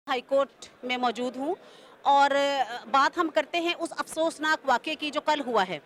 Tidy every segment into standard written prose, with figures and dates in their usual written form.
High court में मौजूद हूँ और बात हम करते हैं उस अफसोसनाक वाक़े की जो कल हुआ है।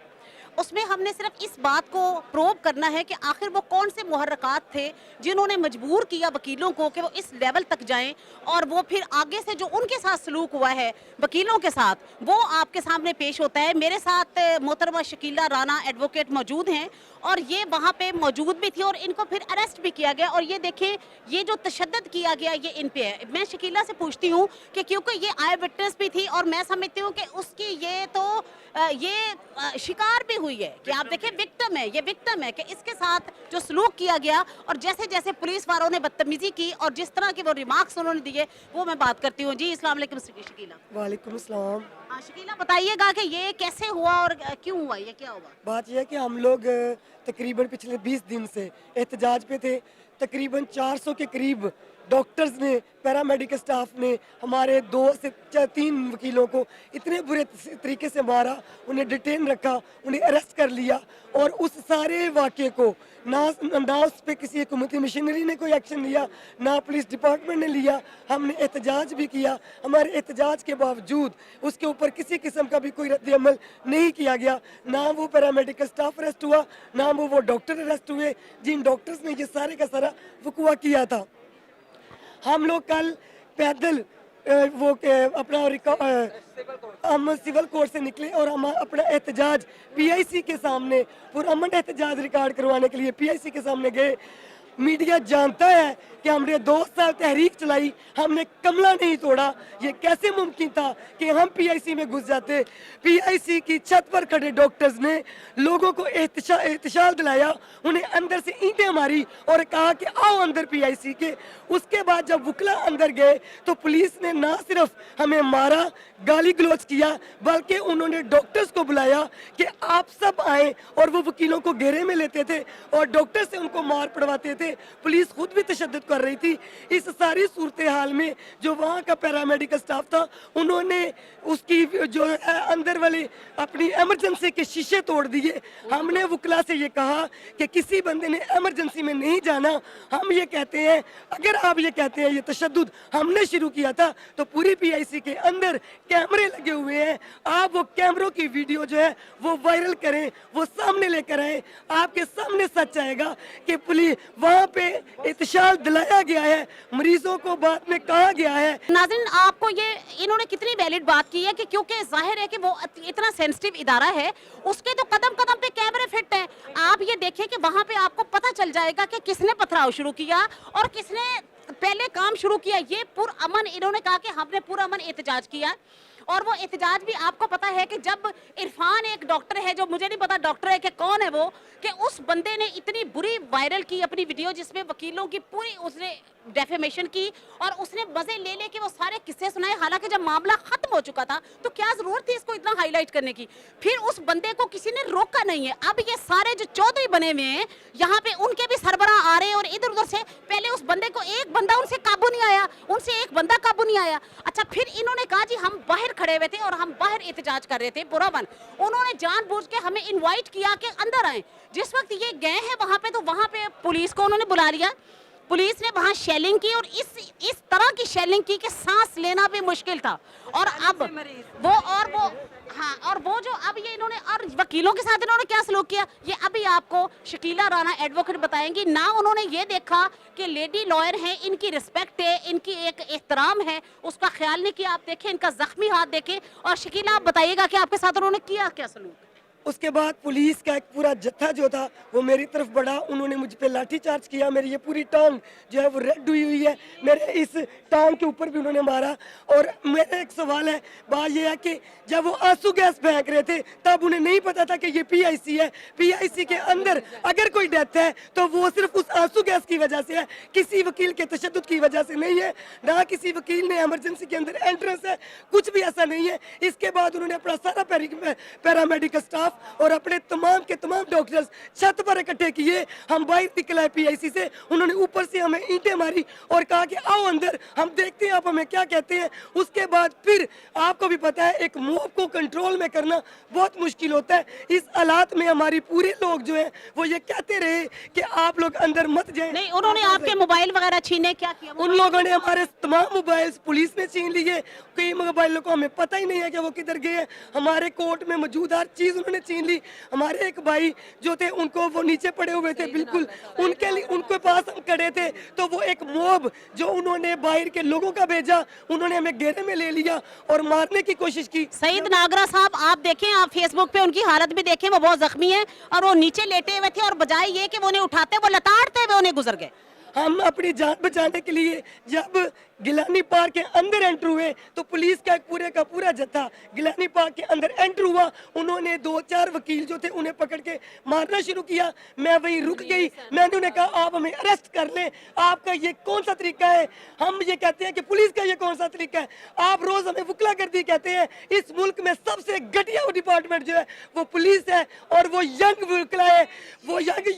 उसमें हमने सिर्फ इस बात को प्रूव करना है कि आखिर वो कौन से मुहर्रकात थे जिन्होंने मजबूर किया वकीलों को कि वो इस लेवल तक जाएं, और वो फिर आगे से जो उनके साथ सलूक हुआ है वकीलों के साथ वो आपके सामने पेश होता है। मेरे साथ मोहतरमा शकीला राना एडवोकेट मौजूद हैं और ये वहाँ पे मौजूद भी थी और इनको फिर अरेस्ट भी किया गया। और ये देखें, ये जो तशद्दुद किया गया ये इन पे है। मैं शकीला से पूछती हूँ कि क्योंकि ये आई विटनेस भी थी और मैं समझती हूँ कि उसकी ये तो ये शिकार भी हुई है कि आप देखें विक्टिम है, ये विक्टिम है कि इसके साथ जो सलूक किया गया और जैसे जैसे पुलिस वालों ने बदतमीजी की और जिस तरह के वो रिमार्क्स उन्होंने दिए वो मैं बात करती हूँ। जी अस्सलाम वालेकुम शकीला। वालेकुम अस्सलाम। हाँ शकीला, बताइएगा कि ये कैसे हुआ और क्यों हुआ, ये क्या हुआ? बात यह है कि हम लोग तकरीबन पिछले 20 दिन से एहतजाज पे थे। तकरीबन 400 के करीब डॉक्टर्स ने, पैरामेडिकल स्टाफ ने हमारे 2 से 3 वकीलों को इतने बुरे तरीके से मारा, उन्हें डिटेन रखा, उन्हें अरेस्ट कर लिया। और उस सारे वाक़े को ना उस पर किसी हुकूमती मशीनरी ने कोई एक्शन लिया, ना पुलिस डिपार्टमेंट ने लिया। हमने एहतजाज भी किया, हमारे एहतजाज के बावजूद उसके ऊपर किसी किस्म का भी कोई रद्द अमल नहीं किया गया। ना वो पैरामेडिकल स्टाफ अरेस्ट हुआ, ना वो डॉक्टर अरेस्ट हुए जिन डॉक्टर्स ने ये सारे का सारा वकूआ किया था। हम लोग कल पैदल अपना हम सिविल कोर्ट से निकले और हम अपना एहतजाज पीआईसी के सामने पुरअमन एहतजाज रिकॉर्ड करवाने के लिए पीआईसी के सामने गए। मीडिया जानता है कि हमने 2 साल तहरीक चलाई, हमने कमला नहीं तोड़ा। ये कैसे मुमकिन था कि हम पीआईसी में घुस जाते? पीआईसी की छत पर खड़े डॉक्टर्स ने लोगों को एहतिशाल दिलाया, उन्हें अंदर से ईंटें मारी और कहा कि आओ अंदर पीआईसी के। उसके बाद जब वकला अंदर गए तो पुलिस ने ना सिर्फ हमें मारा, गाली गलौज किया, बल्कि उन्होंने डॉक्टर्स को बुलाया कि आप सब आए और वो वकीलों को घेरे में लेते थे और डॉक्टर से उनको मार पड़वाते थे। पुलिस खुद भी तशद्दुद कर रही थी। इस सारी सूरत हाल में जो वहाँ का पैरामेडिकल स्टाफ था उन्होंने उसकी जो है अंदर वाली अपनी इमरजेंसी के शीशे तोड़ दिए। हमने वकला से ये कहा कि किसी बंदे ने इमरजेंसी में नहीं जाना। हम ये कहते हैं, अगर आप ये कहते हैं ये तशद्दुद हमने शुरू किया था तो पूरी पीआईसी के अंदर कैमरे लगे हुए हैं। आप वो कैमरों की वीडियो जो है वो वायरल करें, वो सामने लेकर आए। आपके सामने सच आएगा कि पुलिस वहाँ पे इत्शाल दिलाया गया है, मरीजों को बाद में कहा गया है। नाज़रीन, आपको ये इन्होंने कितनी वैलिड बात की है कि क्योंकि जाहिर है कि वो इतना सेंसिटिव इदारा है, उसके तो कदम कदम पे कैमरे फिट हैं। आप ये देखें कि वहाँ पे आपको पता चल जाएगा कि किसने पथराव शुरू किया और किसने पहले काम शुरू किया। ये पुरअमन, इन्होंने कहा कि हमने पुरअमन एहतजाज किया और वो एहतजाज भी आपको पता है कि जब इरफान एक डॉक्टर है, जो मुझे नहीं पता डॉक्टर है कि कौन है वो, कि उस बंदे ने इतनी बुरी वायरल की अपनी वीडियो जिसमें वकीलों की पूरी उसने डेफेमेशन की और उसने मजे ले ले के वो सारे किस्से सुनाए। हालांकि जब मामला खत्म हो चुका था तो क्या जरूरत थी इसको इतना हाईलाइट करने की? फिर उस बंदे को किसी ने रोका नहीं है। अब ये सारे जो चौधरी बने हुए हैं यहाँ पे उनके भी सरबराह आ रहे हैं और इधर उधर से पहले उस बंदे को एक बंदा उनसे काबू नहीं आया, उनसे एक बंदा काबू नहीं आया। अच्छा, फिर इन्होंने कहा जी हम बाहर खड़े हुए थे और हम बाहर एहतजाज कर रहे थे पुरअमन। उन्होंने जानबूझ के हमें इनवाइट किया कि अंदर आए। जिस वक्त ये गए हैं वहां पे तो वहां पे पुलिस को उन्होंने बुला लिया। पुलिस ने वहां शेलिंग की और इस तरह की शेलिंग की कि सांस लेना भी मुश्किल था। और अब वो जो अब ये इन्होंने और वकीलों के साथ इन्होंने क्या सलूक किया ये अभी आपको शकीला राना एडवोकेट बताएंगी। ना उन्होंने ये देखा कि लेडी लॉयर हैं, इनकी रिस्पेक्ट है, इनकी एक एहतराम है, उसका ख्याल नहीं किया। आप देखें इनका जख्मी हाथ देखें। और शकीला आप बताइएगा कि आपके साथ उन्होंने किया क्या सलूक? उसके बाद पुलिस का एक पूरा जत्था जो था वो मेरी तरफ बढ़ा। उन्होंने मुझ पे लाठी चार्ज किया। मेरी ये पूरी टांग जो है वो रेड हुई है। मेरे इस टांग के ऊपर भी उन्होंने मारा। और मेरा एक सवाल है, बात ये है कि जब वो आंसू गैस फेंक रहे थे तब उन्हें नहीं पता था कि ये पीआईसी है। पीआईसी के अंदर अगर कोई डेथ है तो वो सिर्फ उस आंसू गैस की वजह से है, किसी वकील के तशद्दुद की वजह से नहीं है। ना किसी वकील ने इमरजेंसी के अंदर एंट्रेंस है, कुछ भी ऐसा नहीं है। इसके बाद उन्होंने अपना सारा पैरामेडिकल स्टाफ स्टाफ और अपने तमाम के तमाम डॉक्टर्स छत पर इकट्ठे किए। हम बाहर निकले पीआईसी से, उन्होंने ऊपर से हमें ईंटें मारी और कहा कि आओ अंदर, हम देखते हैं आप हमें क्या कहते हैं। उसके बाद फिर आपको भी पता है एक मॉब को कंट्रोल में करना बहुत मुश्किल होता है। इस हालात में हमारी पूरे लोग जो है वो ये कहते रहे कि आप लोग अंदर मत जाएं। नहीं, उन्होंने आपके मोबाइल वगैरह छीने, क्या किया? उन लोगों ने हमारे तमाम मोबाइल पुलिस ने छीन लिए। कई मोबाइलों को हमें पता ही नहीं है कि वो किधर गए हैं। हमारे कोर्ट में मौजूद हर चीज उन्होंने छीन ली। हमारे एक भाई जो थे उनको वो नीचे पड़े हुए थे बिल्कुल, उनके लिए उनके पास हम खड़े थे तो वो एक मॉब जो उन्होंने बाहर के लोगों का भेजा, उन्होंने हमें घेरे में ले लिया और मारने की कोशिश की। सईद नागरा साहब, आप देखें, आप फेसबुक पे उनकी हालत भी देखें, वो बहुत जख्मी है और वो नीचे लेटे हुए थे और बजाय ये कि वो उन्हें उठाते, वो लताड़ते हुए उन्हें गुजर गए। हम अपनी जान बचाने के लिए जब गिलानी पार्क के अंदर एंटर हुए तो पुलिस का एक पूरे का पूरा जत्था गिलानी पार्क के अंदर एंटर हुआ। उन्होंने 2-4 वकील जो थे उन्हें पकड़ के मारना शुरू किया। मैं वहीं रुक गई, मैंने उन्हें कहा आप हमें अरेस्ट कर लें, आपका ये कौन सा तरीका है? हम ये कहते हैं कि पुलिस का ये कौन सा तरीका है? आप रोज हमें वकलागर्दी कहते हैं। इस मुल्क में सबसे घटिया डिपार्टमेंट जो है वो पुलिस है और वो यंग वकला है। वो यंग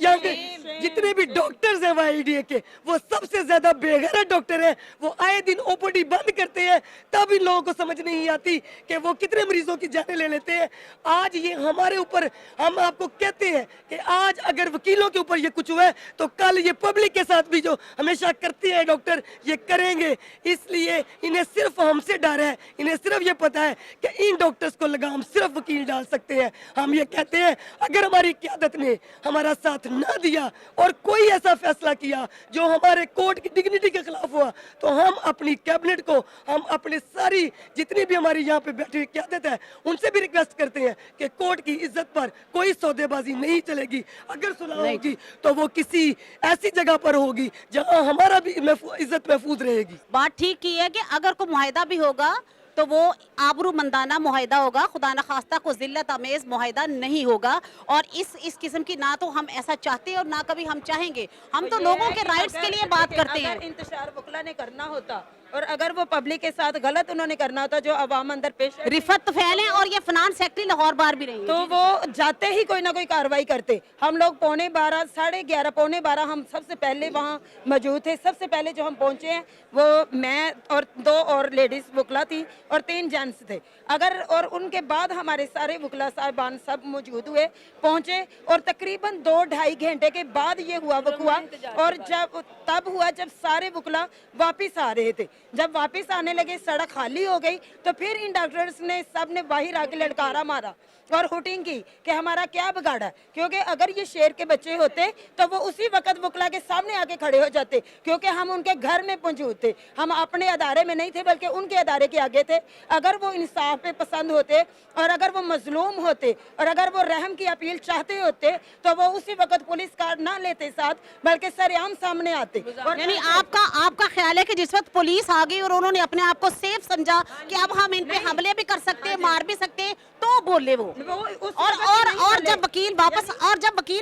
जितने भी डॉक्टर्स हैं वाईडीए के, वो सबसे ज्यादा बेगैरत डॉक्टर हैं। वो आए दिन ओपीडी बंद करते हैं, तब इन लोगों को समझ नहीं आती कि वो कितने मरीजों की जानें ले लेते हैं। आज ये हमारे ऊपर, हम आपको कहते हैं कि आज अगर वकीलों के ऊपर ये कुछ हुआ है तो कल ये पब्लिक के साथ भी जो हमेशा करते हैं डॉक्टर, ये करेंगे। इसलिए इन्हें सिर्फ हमसे डर है, इन्हें सिर्फ ये पता है कि इन डॉक्टर्स को लगाम सिर्फ वकील डाल सकते हैं। हम ये कहते हैं अगर हमारी क़यादत ने हमारा साथ ना दिया और कोई ऐसा फैसला किया जो हमारे कोर्ट की डिग्निटी के खिलाफ हुआ तो हम अपनी कैबिनेट को, हम अपने सारी जितनी भी हमारी यहाँ पे बैठी हुई क़यादत है उनसे भी रिक्वेस्ट करते हैं कि कोर्ट की इज्जत पर कोई सौदेबाजी नहीं चलेगी। अगर सुलह होगी तो वो किसी ऐसी जगह पर होगी जहाँ हमारा भी इज्जत महफूज रहेगी। बात ठीक की है कि अगर कोई मुआहिदा भी होगा तो वो आबरूमंदाना मुआहिदा होगा, खुदा न खास्ता को जिल्लत अमेज मुआहिदा नहीं होगा। और इस किस्म की ना तो हम ऐसा चाहते हैं और ना कभी हम चाहेंगे। हम तो लोगों के राइट्स के लिए बात करते हैं। अगर इंतशार वकला ने करना होता और अगर वो पब्लिक के साथ गलत उन्होंने करना होता जो अवाम अंदर पेश है, रिफत फैले और ये फिनांस सेक्रेटरी लाहौर बार भी रही तो वो जाते ही कोई ना कोई कार्रवाई करते। हम लोग 11:15, 11:30, 11:15 हम सबसे पहले वहाँ मौजूद थे। सबसे पहले जो हम पहुँचे हैं वो मैं और 2 और लेडीज वकला थी और 3 जेंट्स थे। अगर और उनके बाद हमारे सारे वकला साहिबान सब मौजूद हुए, पहुँचे और तकरीबन 2-2.5 घंटे के बाद ये हुआ वकुआ। और जब तब हुआ जब सारे वकला वापिस आ रहे थे। जब वापस आने लगे, सड़क खाली हो गई, तो फिर इन डॉक्टर्स ने सब ने बाहर आके लड़कारा मारा और हुटिंग की कि हमारा क्या बिगाड़ा। क्योंकि अगर ये शेर के बच्चे होते तो वो उसी वक्त वकला के सामने आके खड़े हो जाते, क्योंकि हम उनके घर में मौजूद थे। हम अपने अदारे में नहीं थे बल्कि उनके अदारे के आगे थे। अगर वो इंसाफ पे पसंद होते और अगर वो मजलूम होते और अगर वो रहम की अपील चाहते होते तो वो उसी वक्त पुलिस कार ना लेते साथ, बल्कि सरेआम सामने आते। और यानी आपका ख्याल है कि जिस वक्त पुलिस आ गई और उन्होंने अपने आप को सेफ समझा कि अब हम इन पे हमले भी कर सकते हैं, मार भी सकते हैं, तो बोले वो। और जब वकील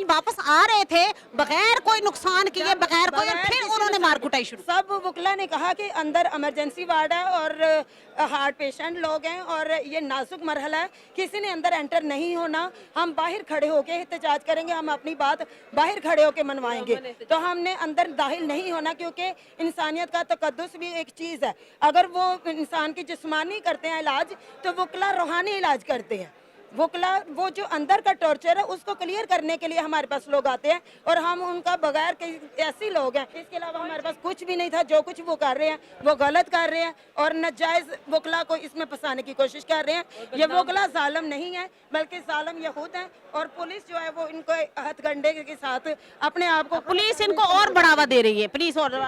वापस आ रहे थे बगैर कोई नुकसान किए, बगैर कोई, और फिर उन्होंने मार कुटाई शुरू। सब वकला ने कहा कि अंदर इमरजेंसी वार्ड है और हार्ट पेशेंट लोग हैं और ये नाजुक मरहला है, किसी ने अंदर एंटर नहीं होना। हम बाहर खड़े होके एहतजाज करेंगे, हम अपनी बात बाहर खड़े होके मनवाएंगे। तो हमने अंदर दाखिल नहीं होना, क्योंकि इंसानियत का तकद्दुस भी एक चीज़ है। अगर वो इंसान की जिस्मानी करते हैं इलाज तो वकला रूहानी इलाज करते हैं। वकला वो जो अंदर का टॉर्चर है उसको क्लियर करने के लिए हमारे पास लोग आते हैं और हम उनका बगैर ऐसे लोग हैं। इसके अलावा हमारे पास कुछ भी नहीं था। जो कुछ वो कर रहे हैं वो गलत कर रहे हैं और नाजायज़ वकला को इसमें फंसाने की कोशिश कर रहे हैं। ये वकला जालिम नहीं है बल्कि जालिम ये खुद हैं और पुलिस जो है वो इनको हथकंडे के साथ अपने आप को, पुलिस इनको और बढ़ावा दे रही है। पुलिस और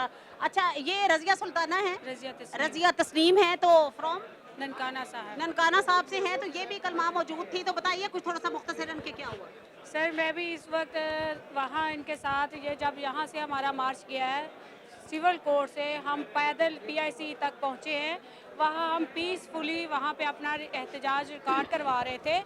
अच्छा, ये रजिया सुल्ताना है, रजिया तस्नीम है, तो फ्रॉम ननकाना साहब से हैं। तो ये भी कल माँ मौजूद थी, तो बताइए कुछ थोड़ा सा मुख्तसरन के क्या हुआ। सर मैं भी इस वक्त वहाँ इनके साथ, ये जब यहाँ से हमारा मार्च किया है सिविल कोर्ट से, हम पैदल पीआईसी तक पहुँचे हैं वहाँ हम पीसफुली वहाँ पे अपना एहतजाज रिकॉर्ड करवा रहे थे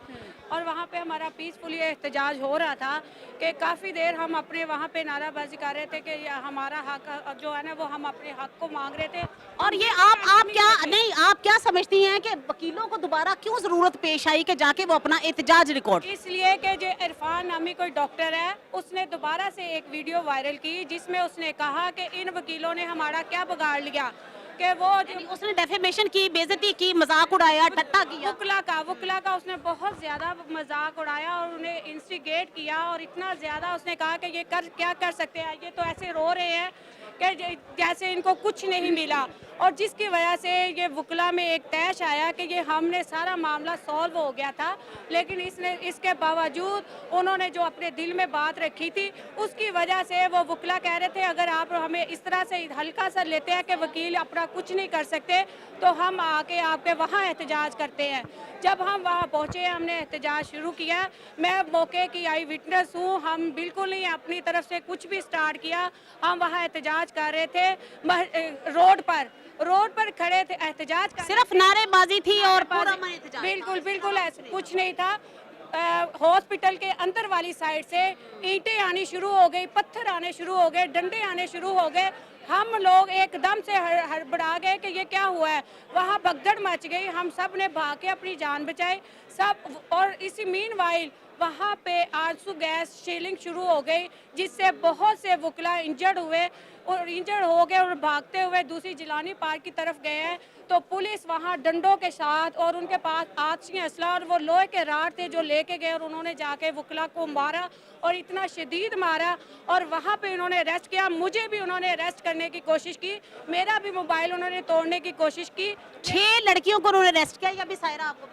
और वहाँ पे हमारा पीसफुली एहतजाज हो रहा था कि काफ़ी देर हम अपने वहाँ पे नाराबाजी कर रहे थे कि हमारा हक जो है ना वो हम अपने हक को मांग रहे थे। और ये आप क्या नहीं, आप क्या समझती हैं कि वकीलों को दोबारा क्यों जरूरत पेश आई कि जाके वो अपना एहतजाज रिकॉर्ड? इसलिए कि जो इरफान नामी कोई डॉक्टर है उसने दोबारा से एक वीडियो वायरल की जिसमें उसने कहा कि इन वकीलों ने हमारा क्या बिगाड़ लिया, कि वो उसने डेफेमेशन की, बेइज्जती की, मजाक उड़ाया, ठट्टा किया। वकला का उसने बहुत ज़्यादा मजाक उड़ाया और उन्हें इंस्टिगेट किया और इतना ज़्यादा उसने कहा कि ये क्या कर सकते हैं, ये तो ऐसे रो रहे हैं कि जैसे इनको कुछ नहीं मिला। और जिसकी वजह से ये वकला में एक तैश आया कि ये हमने सारा मामला सॉल्व हो गया था, लेकिन इसके बावजूद उन्होंने जो अपने दिल में बात रखी थी उसकी वजह से वो वकला कह रहे थे अगर आप हमें इस तरह से हल्का सा लेते हैं कि वकील अपना कुछ नहीं कर सकते तो हम आके आपके वहाँ एहतजाज करते हैं। जब हम वहाँ पहुँचे हमने एहतजाज शुरू किया। मैं मौके की आई विटनेस हूँ, हम बिल्कुल नहीं अपनी तरफ से कुछ भी स्टार्ट किया। हम वहाँ एहतजाज कर रहे थे रोड पर खड़े थे, एहतजाज कर सिर्फ नारेबाजी थी और पूरा एहतजाज? बिल्कुल ऐसा कुछ नहीं था। हॉस्पिटल के अंदर वाली साइड से ईंटें आनी शुरू हो गई, पत्थर आने शुरू हो गए, डंडे आने शुरू हो गए। हम लोग एकदम से हड़बड़ा गए कि ये क्या हुआ है। वहाँ भगदड़ मच गई, हम सब ने भाग के अपनी जान बचाई सब। और इसी मीनवाइल वहाँ पे आंसू गैस शेलिंग शुरू हो गई जिससे बहुत से वकला इंजर्ड हो गए और भागते हुए दूसरी जिलानी पार्क की तरफ गए हैं। तो पुलिस वहाँ डंडों के साथ और उनके पास आतिशी असला और वो लोहे के राड थे जो लेके गए और उन्होंने जाके वकला को मारा और इतना शदीद मारा और वहाँ पे उन्होंने अरेस्ट किया। मुझे भी उन्होंने अरेस्ट करने की कोशिश की, मेरा भी मोबाइल उन्होंने तोड़ने की कोशिश की। 6 लड़कियों को उन्होंने अरेस्ट किया या भी सायरा आपको?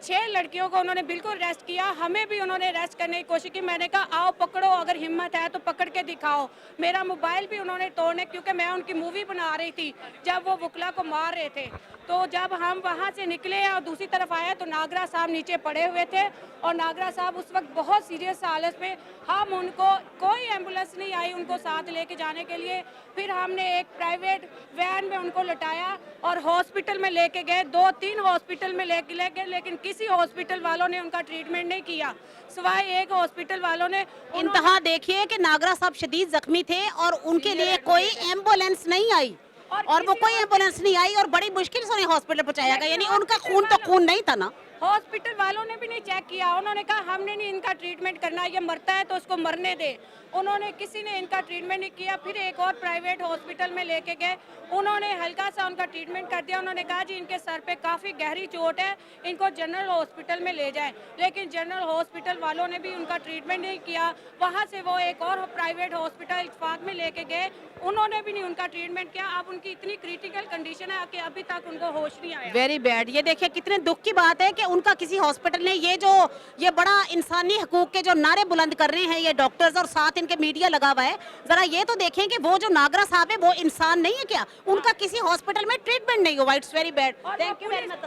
6 लड़कियों को उन्होंने बिल्कुल अरेस्ट किया, हमें भी उन्होंने अरेस्ट करने की कोशिश की। मैंने कहा आओ पकड़ो, अगर हिम्मत है तो पकड़ के दिखाओ। मेरा मोबाइल भी उन्होंने तोड़ने, क्योंकि मैं उनकी मूवी बना रही थी जब वो वकला को मार रहे थे। तो जब हम वहाँ से निकले और दूसरी तरफ आए तो नागरा साहब नीचे पड़े हुए थे और नागरा साहब उस वक्त बहुत सीरियस हालत में। हम उनको कोई एम्बुलेंस नहीं आई उनको साथ लेके जाने के लिए। फिर हमने एक प्राइवेट वैन में उनको लटाया और हॉस्पिटल में लेके गए। 2-3 हॉस्पिटल में लेके गए लेकिन किसी हॉस्पिटल वालों ने उनका ट्रीटमेंट नहीं किया, सिवाय एक हॉस्पिटल वालों ने। इंतहा देखिए कि नागरा साहब शदीद जख्मी थे और उनके लिए कोई एम्बुलेंस नहीं आई और वो कोई एम्बुलेंस नहीं आई और बड़ी मुश्किल से उन्हें हॉस्पिटल पहुंचाया गया। यानी उनका खून तो खून नहीं था ना। हॉस्पिटल वालों ने भी नहीं चेक किया, उन्होंने कहा हमने नहीं इनका ट्रीटमेंट करना, ये मरता है तो उसको मरने दे। उन्होंने किसी ने इनका ट्रीटमेंट नहीं किया। फिर एक और प्राइवेट हॉस्पिटल में लेके गए, उन्होंने हल्का सा उनका ट्रीटमेंट कर दिया। उन्होंने कहा जी इनके सर पे काफ़ी गहरी चोट है, इनको जनरल हॉस्पिटल में ले जाएं। लेकिन जनरल हॉस्पिटल वालों ने भी उनका ट्रीटमेंट नहीं किया। वहाँ से वो एक और प्राइवेट हॉस्पिटल इत्तेफाक में लेके गए, उन्होंने भी नहीं उनका ट्रीटमेंट किया। अब उनकी इतनी क्रिटिकल कंडीशन है कि अभी तक उनको होश नहीं आया। Very bad. ये देखिए कितने दुख की बात है कि उनका किसी हॉस्पिटल ने ये बड़ा इंसानी हकूक के जो नारे बुलंद कर रहे हैं ये डॉक्टर्स और साथ इनके मीडिया लगा हुआ है, जरा ये तो देखें कि वो जो नागरा साहब है वो इंसान नहीं है क्या? उनका किसी हॉस्पिटल में ट्रीटमेंट नहीं हुआ। It's very bad. Thank you very much.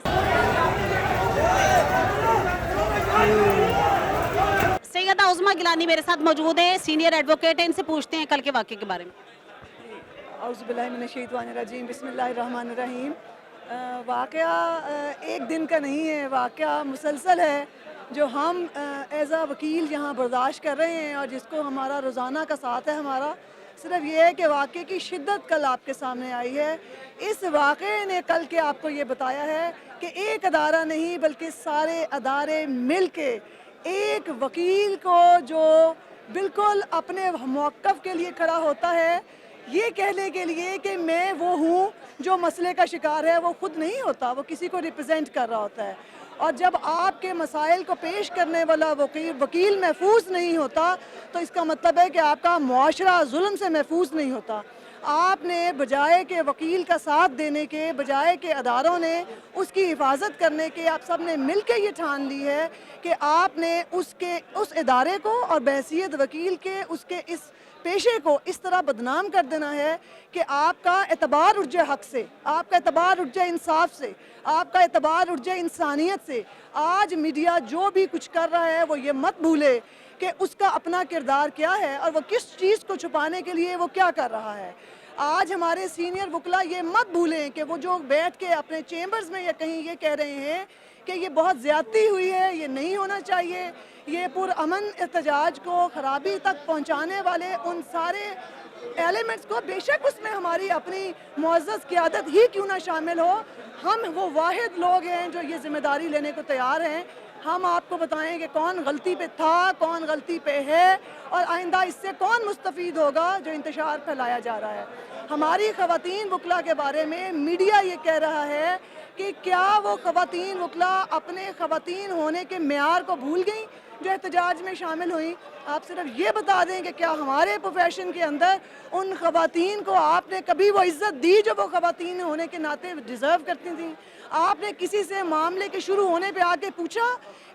Syeda Uzma Gilani मेरे साथ मौजूद है, सीनियर एडवोकेट है, इनसे पूछते हैं कल के वाक़े के बारे में। औज़ुबिल्लाहिमिनश्शैतानिर्रजीम, बिस्मिल्लाहिर्रहमानिर्रहीम। वाक़या एक दिन का नहीं है, वाक़या मुसलसल है जो हम एज़ आ वकील यहाँ बर्दाश्त कर रहे हैं और जिसको हमारा रोज़ाना का साथ है। हमारा सिर्फ ये है कि वाक़े की शिद्दत कल आपके सामने आई है। इस वाक़े ने कल के आपको ये बताया है कि एक अदारा नहीं बल्कि सारे अदारे मिल के एक वकील को जो बिल्कुल अपने मौक़िफ़ के लिए खड़ा होता है, ये कहने के लिए कि मैं वो हूँ जो मसले का शिकार है, वो खुद नहीं होता, वो किसी को रिप्रेजेंट कर रहा होता है। और जब आपके मसाइल को पेश करने वाला वकील महफूज नहीं होता तो इसका मतलब है कि आपका मुआशरा जुल्म से महफूज नहीं होता। आपने बजाय के वकील का साथ देने के, बजाय के अदारों ने उसकी हिफाजत करने के, आप सब ने मिल के ये ठान ली है कि आपने उस इदारे को और बहसीत वकील के उसके इस पेशे को इस तरह बदनाम कर देना है कि आपका एतबार उठ जाए हक से, आपका एतबार उठ जाए इंसाफ से, आपका एतबार उठ जाए इंसानियत से। आज मीडिया जो भी कुछ कर रहा है वो ये मत भूले कि उसका अपना किरदार क्या है और वो किस चीज़ को छुपाने के लिए वो क्या कर रहा है। آج ہمارے سینئر وکلا یہ مت بھولیں کہ وہ جو بیٹھ کے اپنے چیمبرز میں یا کہیں یہ کہہ رہے ہیں کہ یہ بہت زیادتی ہوئی ہے، یہ نہیں ہونا چاہیے، یہ پرامن احتجاج کو خرابی تک پہنچانے والے ان سارے ایلیمنٹس کو، بے شک اس میں ہماری اپنی معزز قیادت ہی کیوں نہ شامل ہو، ہم وہ واحد لوگ ہیں جو یہ ذمہ داری لینے کو تیار ہیں۔ ہم آپ کو بتائیں کہ کون غلطی پہ تھا، کون غلطی پہ ہے، اور آئندہ اس سے کون مستفید ہوگا جو انتشار پھیلایا جا رہا ہے۔ ہماری خواتین وکلا کے بارے میں میڈیا یہ کہہ رہا ہے کہ کیا وہ خواتین وکلا اپنے خواتین ہونے کے معیار کو بھول گئیں جو احتجاج میں شامل ہوئیں؟ آپ صرف یہ بتا دیں کہ کیا ہمارے پروفیشن کے اندر ان خواتین کو آپ نے کبھی وہ عزت دی جو وہ خواتین ہونے کے ناطے ڈیزرو کرتی تھیں؟ آپ نے کسی سے معاملے کے شروع ہونے پہ آ کے پوچھا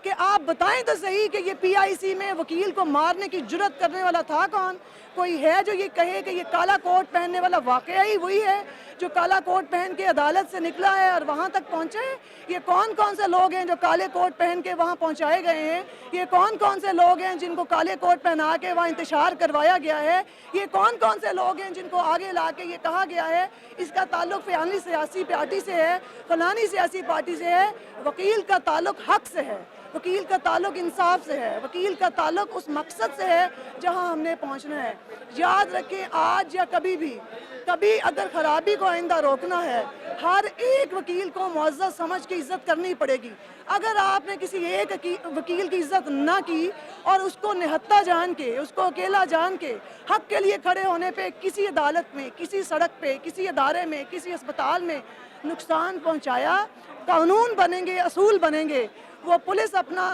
کہ آپ بتائیں تو صحیح کہ یہ پی آئی سی میں وکیل کو مارنے کی جرت کرنے والا تھا کون؟ کوئی ہے جو یہ کہے کہ یہ کالا کوٹ پہننے والا واقعہ ہی وہی ہے جو کالا کوٹ پہن کے عدالت سے نکلا ہے اور وہاں تک پہنچا ہے؟ یہ کون کون سے لوگ ہیں جو کالے کوٹ پہن کے وہاں پہنچائے گئے ہیں؟ یہ کون کون سے لوگ ہیں جن کو کالے کوٹ پہنا کے وہاں انتشار کروایا گیا ہے؟ یہ کون کون سے لوگ ہیں جن کو آگے لا کے یہ کہا گیا ہے اس کا تعلق فلانی سیاسی پارٹی سے ہے، فلانی سیاسی پارٹی سے ہے؟ وکیل کا تعلق حق سے ہے، وکیل کا تعلق انصاف سے ہے، وکیل کا تعلق اس مقصد سے ہے جہاں ہم نے پہنچنا ہے۔ یاد رکھیں آج یا کبھی اگر خرابی کو آئندہ روکنا ہے، ہر ایک وکیل کو معزز سمجھ کے عزت کرنی پڑے گی۔ اگر آپ نے کسی ایک وکیل کی عزت نہ کی اور اس کو نہتہ جان کے، اس کو اکیلا جان کے حق کے لیے کھڑے ہونے پہ کسی عدالت میں، کسی سڑک پہ، کسی ادارے میں، کسی اسپتال میں نقصان پہنچایا، قانون بنیں گے، اصول بنیں گے۔ وہ پولیس اپنا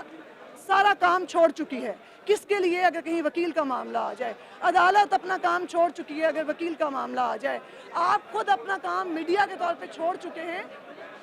سارا کام چھوڑ چکی ہے، کس کے لیے؟ اگر کہیں وکیل کا معاملہ آ جائے۔ عدالت اپنا کام چھوڑ چکی ہے اگر وکیل کا معاملہ آ جائے۔ آپ خود اپنا کام میڈیا کے طور پہ چھوڑ چکے ہیں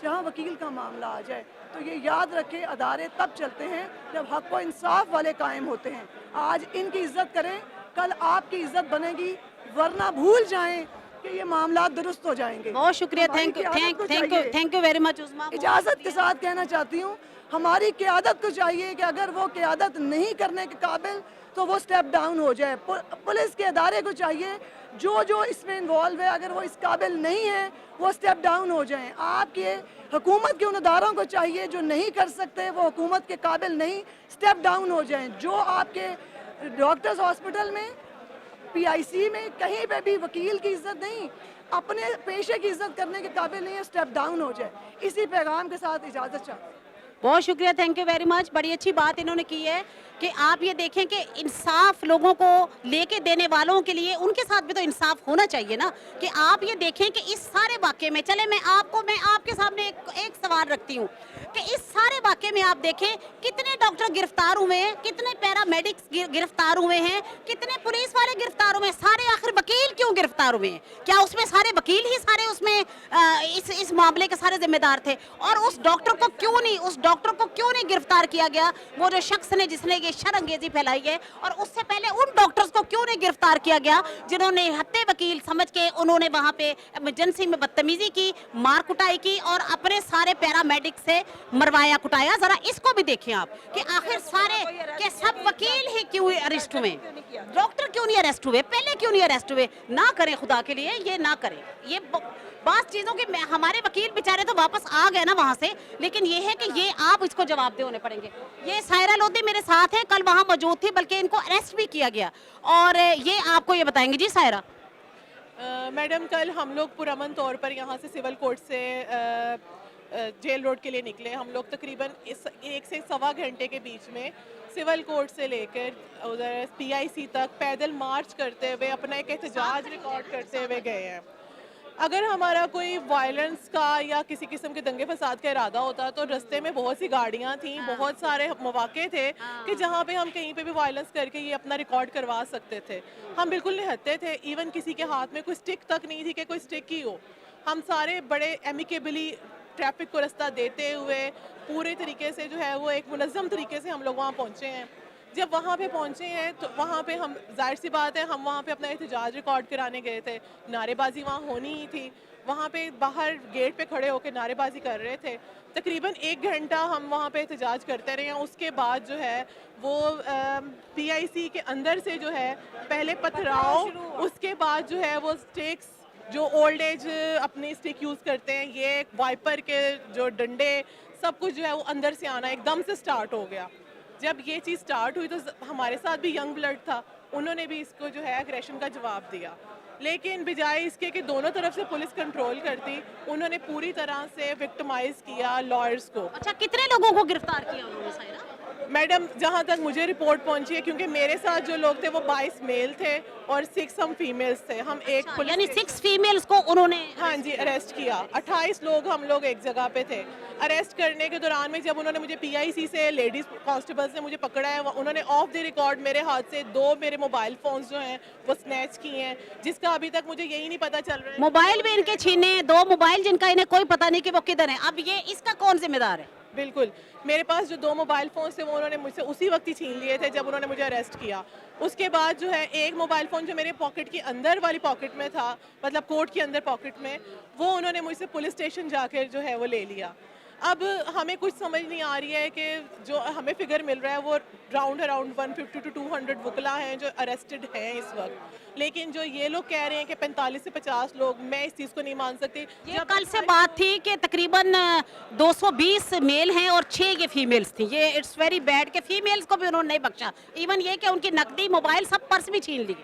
جہاں وکیل کا معاملہ آ جائے۔ تو یہ یاد رکھیں ادارے تب چلتے ہیں جب حق و انصاف والے قائم ہوتے ہیں۔ آج ان کی عزت کریں، کل آپ کی عزت بنے گی، ورنہ بھول جائیں کہ یہ معاملات درست ہو جائیں گے۔ بہت شکریہ، ہماری تھینک یو ویری مچ عظمیٰ۔ اجازت کے ساتھ کہنا چاہتی ہوں ہماری قیادت کو چاہیے کہ اگر وہ قیادت نہیں کرنے کے قابل تو وہ سٹیپ ڈاؤن ہو جائے۔ پولیس کے ادارے کو چاہیے جو اس میں انوالو ہے اگر وہ اس قابل نہیں ہے وہ سٹیپ ڈاؤن ہو جائیں۔ آپ کے حکومت کے ان اداروں کو چاہیے جو نہیں کر سکتے، وہ حکومت کے قابل نہیں، سٹیپ ڈاؤن ہو جائیں۔ جو آپ کے ڈاکٹرز ہاسپٹل میں، پی آئی سی میں، کہیں پہ بھی وکیل کی عزت نہیں، اپنے پیشے کی عزت کرنے کے قابل نہیں ہے، سٹیپ ڈاؤن ہو جائے۔ اسی پیغام کے ساتھ اجازت چاہتے ہیں۔ بہت شکریہ، تھینک یو ویری مچ۔ بڑی اچھی بات انہوں نے کی ہے کہ آپ یہ دیکھیں کہ انصاف لوگوں کو لے کے دینے والوں کے لیے ان کے ساتھ بھی تو انصاف ہونا چاہیے نا، کہ آپ یہ دیکھیں کہ اس سارے واقعے میں، چلے میں آپ کے سامنے ایک سوال رکھتی ہوں کہ اس سارے واقعے میں آپ دیکھیں کتنے ڈاکٹر گرفتار ہوئے ہیں، کتنے پیرامیڈکس گرفتار ہوئے ہیں، کتنے پولیس والے گرفتار ہوئے ہیں، سارے آخر وکیل کیوں گرفتار ہوئے ہیں؟ کیا اس میں سارے وکیل ہی سارے اس میں اس معاملے کے سارے ذمہ دار تھے؟ اور اس ڈاکٹر کو کیوں نہیں گرفتار کیا گیا، وہ جو شخص نے جس نے یہ شر انگیزی پھیلائی ہے؟ اور اس سے پہلے ان ڈاکٹرز کو کیوں نہیں گرفتار کیا گیا جنہوں نے ہتے وکیل سمجھ کے انہوں نے وہاں پہ ایمرجنسی میں بدتمیزی کی، مار کٹائی کی اور اپنے سارے پیرامیڈک سے مروایا کٹایا؟ ذرا اس کو بھی دیکھیں آپ کہ آخر سارے کہ سب وکیل ہی کیوں اریسٹ ہوئے، ڈاکٹر کیوں نہیں اریسٹ ہوئے، پہلے کیوں نہیں اریسٹ ہوئے؟ نہ کریں خدا کے لیے، یہ نہ کریں۔ یہ بعض چیزوں کے ہمارے وکیل بیچارے تو واپس آ گئے نا وہاں سے، لیکن یہ ہے کہ یہ آپ اس کو جواب دہ ہونے پڑیں گے۔ یہ سائرہ لودھی میرے ساتھ ہیں، کل وہاں موجود تھی، بلکہ ان کو اریسٹ بھی کیا گیا، اور یہ آپ کو یہ بتائیں گے۔ جی سائرہ۔ میڈم کل ہم لوگ پرامن طور پر یہاں سے سول کورٹ سے جیل روڈ کے لیے نکلے۔ ہم لوگ تقریباً 1 سے سوا گھنٹے کے بیچ میں سول کورٹ سے لے کر ادھر پی آئی سی تک پیدل مارچ کرتے ہوئے اپنا ایک احتجاج ریکارڈ کرتے ہوئے گئے ہیں۔ اگر ہمارا کوئی وائلنس کا یا کسی قسم کے دنگے فساد کا ارادہ ہوتا تو رستے میں بہت سی گاڑیاں تھیں، بہت سارے مواقع تھے کہ جہاں پہ ہم کہیں پہ بھی وائلنس کر کے یہ اپنا ریکارڈ کروا سکتے تھے۔ ہم بالکل نہتے تھے، ایون کسی کے ہاتھ میں کوئی سٹک تک نہیں تھی کہ کوئی سٹک ہی ہو۔ ہم سارے بڑے ایمیکیبلی ٹریفک کو رستہ دیتے ہوئے پورے طریقے سے جو ہے وہ ایک منظم طریقے سے ہم لوگ وہاں پہنچے ہیں۔ جب وہاں پہ پہنچے ہیں تو وہاں پہ ہم ظاہر سی بات ہے ہم وہاں پہ اپنا احتجاج ریکارڈ کرانے گئے تھے، نعرے بازی وہاں ہونی ہی تھی۔ وہاں پہ باہر گیٹ پہ کھڑے ہو کے نعرے بازی کر رہے تھے۔ تقریباً 1 گھنٹہ ہم وہاں پہ احتجاج کرتے رہے ہیں۔ اس کے بعد جو ہے وہ پی آئی سی کے اندر سے جو ہے پہلے پتھراؤ، اس کے بعد جو ہے وہ سٹیکس جو اولڈ ایج اپنے اسٹک یوز کرتے ہیں, یہ وائپر کے جو ڈنڈے سب کچھ جو ہے وہ اندر سے آنا ایک دم سے سٹارٹ ہو گیا. جب یہ چیز سٹارٹ ہوئی تو ہمارے ساتھ بھی ینگ بلڈ تھا, انہوں نے بھی اس کو جو ہے اگریشن کا جواب دیا, لیکن بجائے اس کے کہ دونوں طرف سے پولیس کنٹرول کرتی, انہوں نے پوری طرح سے وکٹمائز کیا لائرز کو. اچھا کتنے لوگوں کو گرفتار کیا انہوں نے سائرہ؟ میڈم جہاں تک مجھے رپورٹ پہنچی ہے, کیونکہ میرے ساتھ جو لوگ تھے وہ 22 میل تھے اور 6 ہم فیمیلز تھے, ہم ایک یعنی 6 فیمیلز کو انہوں نے ہاں جی اریسٹ کیا. 28 لوگ ہم لوگ ایک جگہ پہ تھے. اریسٹ کرنے کے دوران میں جب انہوں نے مجھے PIC سے لیڈیز کانسٹیبلز نے مجھے پکڑا ہے, انہوں نے آف دی ریکارڈ میرے ہاتھ سے 2 میرے موبائل فونز جو ہیں وہ سنیچ کیے ہیں, جس کا ابھی تک مجھے یہی نہیں پتہ چل رہا ہے. موبائل بھی ان کے چھینے, 2 موبائل جن کا انہیں کوئی پتہ نہیں کہ وہ کدھر ہیں. اب یہ اس کا کون ذمہ دار ہے؟ بالکل, میرے پاس جو 2 موبائل فونز تھے وہ انہوں نے مجھ سے اسی وقت ہی چھین لیے تھے جب انہوں نے مجھے اریسٹ کیا. اس کے بعد جو ہے ایک موبائل فون جو میرے پاکٹ کی اندر والی پاکٹ میں تھا, مطلب کوٹ کے اندر پاکٹ میں, وہ انہوں نے مجھ سے پولیس اسٹیشن جا کے جو ہے وہ لے لیا. اب ہمیں کچھ سمجھ نہیں آ رہی ہے کہ جو ہمیں فگر مل رہا ہے وہ اراؤنڈ 150 to 200 وکلا ہیں جو اریسٹڈ ہیں اس وقت, لیکن جو یہ لوگ کہہ رہے ہیں کہ 45 سے 50 لوگ, میں اس چیز کو نہیں مان سکتی. یہ کل سے بات تھی کہ تقریباً 220 میل ہیں اور 6 یہ فیمیلز تھیں. یہ اٹس ویری بیڈ کہ فیمیلز کو بھی انہوں نے نہیں بخشا, ایون یہ کہ ان کی نقدی موبائل سب پرس بھی چھین لیے.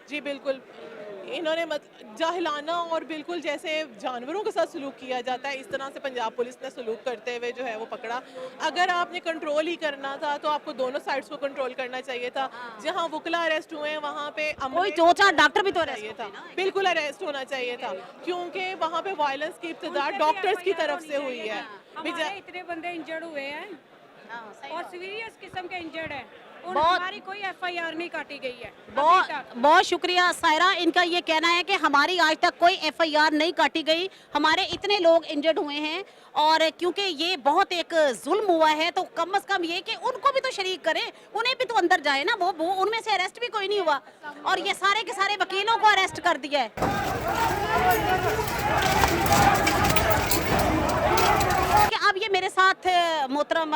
جی بالکل, انہوں نے جاہلانہ اور بالکل جیسے جانوروں کے ساتھ سلوک کیا جاتا ہے اس طرح سے پنجاب پولیس نے سلوک کرتے ہوئے جو ہے وہ پکڑا. اگر آپ نے کنٹرول ہی کرنا تھا تو آپ کو دونوں سائڈز کو کنٹرول کرنا چاہیے تھا. جہاں وکلا اریسٹ ہوئے ہیں وہاں پہ کوئی 2-4 ڈاکٹر بھی تو چاہیے arrest تھا, ہوتے ہیں نا. بالکل اریسٹ ہونا چاہیے تھا, کیونکہ وہاں پہ وائلنس کی ابتدا ڈاکٹرز کی طرف سے ہوئی ہے. ہمارے اتنے بندے انجرڈ ہوئے ہیں اور سیریس قسم کے انجرڈ ہیں, اور بہت- ہماری کوئی FIR نہیں کاٹی گئی ہے. بہت شکریہ سائرہ. ان کا یہ کہنا ہے کہ ہماری آج تک کوئی FIR نہیں کاٹی گئی, ہمارے اتنے لوگ انجرڈ ہوئے ہیں, اور کیونکہ یہ بہت ایک ظلم ہوا ہے تو کم از کم یہ کہ ان کو بھی تو شریک کریں, انہیں بھی تو اندر جائے نا. وہ ان میں سے اریسٹ بھی کوئی نہیں ہوا, اور یہ سارے کے سارے وکیلوں کو اریسٹ کر دیا ہے. کہ اب یہ میرے ساتھ محترم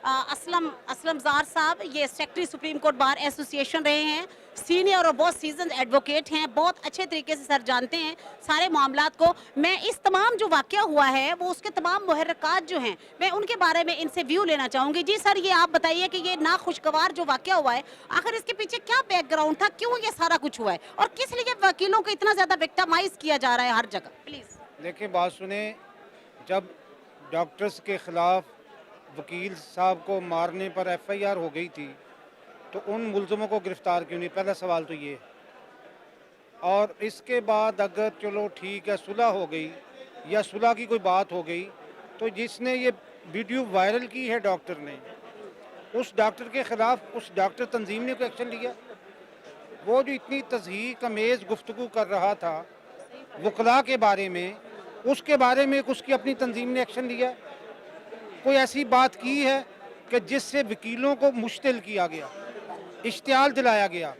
اسلم زار صاحب, یہ سیکرٹری سپریم کورٹ بار ایسوسی ایشن رہے ہیں, سینئر اور بہت سیزن ایڈوکیٹ ہیں, بہت اچھے طریقے سے سر جانتے ہیں سارے معاملات کو. میں اس تمام جو واقعہ ہوا ہے وہ اس کے تمام محرکات جو ہیں میں ان کے بارے میں ان سے ویو لینا چاہوں گی. جی سر, یہ آپ بتائیے کہ یہ ناخوشگوار جو واقعہ ہوا ہے آخر اس کے پیچھے کیا بیک گراؤنڈ تھا, کیوں یہ سارا کچھ ہوا ہے, اور کس لیے وکیلوں کو اتنا زیادہ وکٹمائز کیا جا رہا ہے ہر جگہ؟ پلیز دیکھیں بات سنیں, جب ڈاکٹرز کے خلاف وکیل صاحب کو مارنے پر FIR ہو گئی تھی تو ان ملزموں کو گرفتار کیوں نہیں؟ پہلا سوال تو یہ. اور اس کے بعد اگر چلو ٹھیک ہے صلح ہو گئی یا صلح کی کوئی بات ہو گئی, تو جس نے یہ ویڈیو وائرل کی ہے ڈاکٹر نے, اس ڈاکٹر کے خلاف اس ڈاکٹر تنظیم نے کوئی ایکشن لیا؟ وہ جو اتنی تضحیک امیز گفتگو کر رہا تھا وکلاء کے بارے میں, اس کے بارے میں اس کی اپنی تنظیم نے ایکشن لیا؟ کوئی ایسی بات کی ہے کہ جس سے وکیلوں کو مشتعل کیا گیا, اشتعال دلایا گیا,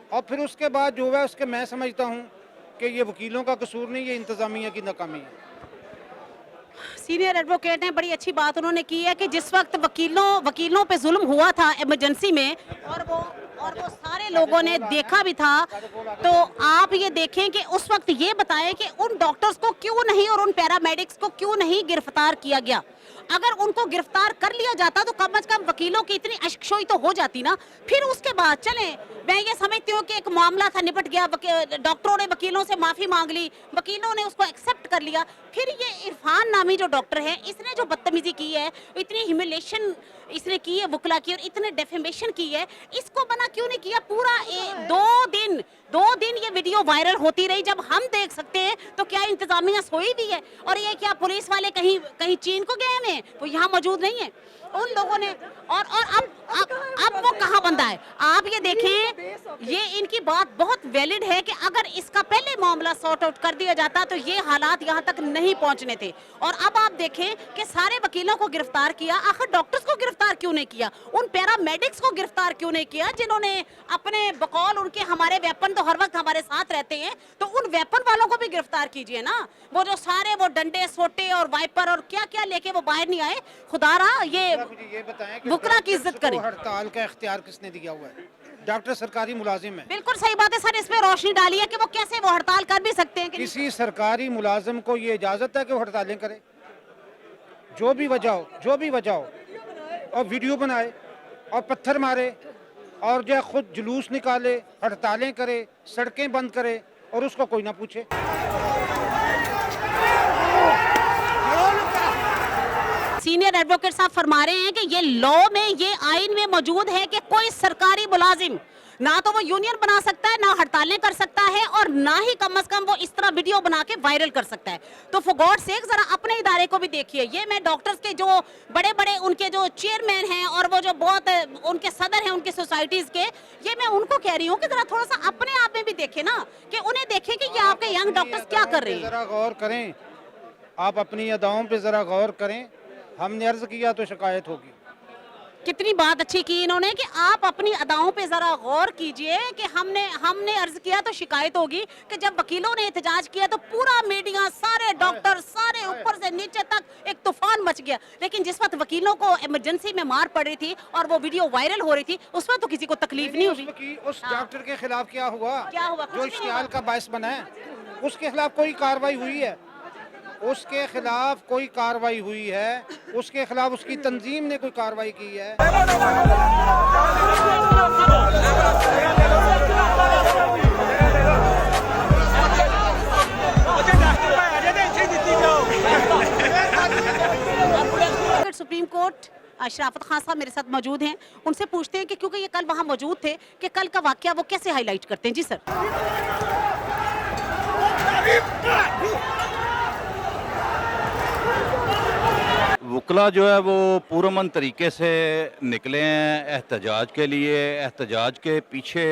اور پھر اس کے بعد جو ہے اس کے میں سمجھتا ہوں کہ یہ وکیلوں کا قصور نہیں, یہ انتظامیہ کی ناکامی ہے. سینئر ایڈوکیٹ ہیں, بڑی اچھی بات انہوں نے کی ہے کہ جس وقت وکیلوں پہ ظلم ہوا تھا ایمرجنسی میں, اور وہ سارے لوگوں نے دیکھا بھی تھا, تو آپ یہ دیکھیں کہ اس وقت یہ بتائیں کہ ان ڈاکٹرز کو کیوں نہیں اور ان پیرامیڈکس کو کیوں نہیں گرفتار کیا گیا. اگر ان کو گرفتار کر لیا جاتا تو کم از کم وکیلوں کی اتنی اشکشوئی تو ہو جاتی نا. پھر اس کے بعد چلیں, میں یہ سمجھتی ہوں کہ ایک معاملہ تھا, نپٹ گیا, ڈاکٹروں نے وکیلوں سے معافی مانگ لی, وکیلوں نے اس کو ایکسیپٹ کر لیا. پھر یہ عرفان نامی جو ڈاکٹر ہے, اس نے جو بدتمیزی کی ہے, اتنی ہیوملیشن اس نے کی ہے وکلا کی, اور اتنے ڈیفیمیشن کی ہے, اس کو بنا کیوں نہیں کیا؟ پورا 2 دن یہ ویڈیو وائرل ہوتی رہی. جب ہم دیکھ سکتے ہیں تو کیا انتظامیہ سوئی بھی ہے؟ اور یہ کیا پولیس والے کہیں چین کو گئے ہیں, وہ یہاں موجود نہیں ہیں ان لوگوں نے, اور اب وہ کہاں بندہ ہے؟ آپ یہ دیکھیں, یہ ان کی بات بہت ویلڈ ہے کہ اگر اس کا پہلے معاملہ سارٹ آؤٹ کر دیا جاتا تو یہ حالات یہاں تک نہیں پہنچنے تھے. اور اب آپ دیکھیں کہ سارے وکیلوں کو گرفتار کیا, آخر ڈاکٹرز کو گرفتار کیوں نہیں کیا؟ ان پیرامیڈکس کو گرفتار کیوں نہیں کیا جنہوں نے اپنے بقول ان کے ہمارے ویپن تو ہر وقت ہمارے ساتھ رہتے ہیں, تو ان ویپن والوں کو بھی گرفتار کیجئے نا. وہ جو سارے وہ ڈنڈے سوٹے اور وائپر اور کیا کیا لے کے وہ باہر نہیں آئے, خدا رہا یہ مجھے یہ بتائیں کہ وکلا کی عزت کریں. ہڑتال کا اختیار کس نے دیا ہوا ہے؟ डॉक्टर सरकारी मुलाजिम है। बिल्कुल सही बात है सर, इस पे रोशनी डाली है कि वो कैसे वो हड़ताल कर भी सकते हैं कि नहीं? किसी सरकारी मुलाजिम को ये इजाज़त है कि वो हड़तालें करे? जो भी वजह हो और वीडियो बनाए और पत्थर मारे और जो है खुद जुलूस निकाले, हड़तालें करे, सड़कें बंद करे और उसको कोई ना पूछे। सीनियर एडवोकेट साहब फरमा रहे हैं कि ये लॉ में, ये आइन में मौजूद है कि कोई सरकारी मुलाजिम ना तो वो यूनियन बना सकता है, ना हड़तालें कर सकता है, और ना ही कम से कम वो इस तरह वीडियो बना के वायरल कर सकता है। तो फॉर गॉड सेक जरा अपने इदारे को भी देखिए। ये मैं डॉक्टर्स के जो बड़े बड़े उनके जो चेयरमैन हैं और वो जो बहुत उनके सदर हैं उनके सोसाइटीज के, ये मैं उनको कह रही हूँ कि जरा थोड़ा सा अपने आप में भी देखें ना, कि उन्हें देखें कि ये आपके यंग डॉक्टर्स क्या कर रहे हैं। जरा गौर करें, आप अपनी अदाओं पे जरा गौर करें। हमने अर्ज किया तो शिकायत होगी। कितनी बात अच्छी की इन्होंने कि आप अपनी अदाओं पे जरा गौर कीजिए कि हमने अर्ज किया तो शिकायत होगी। कि जब वकीलों ने एहतजाज किया तो पूरा मीडिया, सारे डॉक्टर, सारे ऊपर से नीचे तक एक तूफान मच गया, लेकिन जिस वक्त वकीलों को इमरजेंसी में मार पड़ रही थी और वो वीडियो वायरल हो रही थी, उस वक्त तो किसी को तकलीफ नहीं हुई। उस डॉक्टर के खिलाफ क्या हुआ? क्या हुआ? जो इश्तिहाल का बायस बना है, उसके खिलाफ कोई कार्रवाई हुई है? उसके खिलाफ कोई कार्रवाई हुई है? उसके खिलाफ उसकी तंजीम ने कोई कार्रवाई की है? सुप्रीम कोर्ट शराफत खान साहब मेरे साथ मौजूद हैं, उनसे पूछते हैं कि क्योंकि ये कल वहाँ मौजूद थे, कि कल का वाकया वो कैसे हाईलाइट करते हैं। जी सर। वकला जो है वो पुरअमन तरीके से निकले हैं एहतजाज के लिए। एहतजाज के पीछे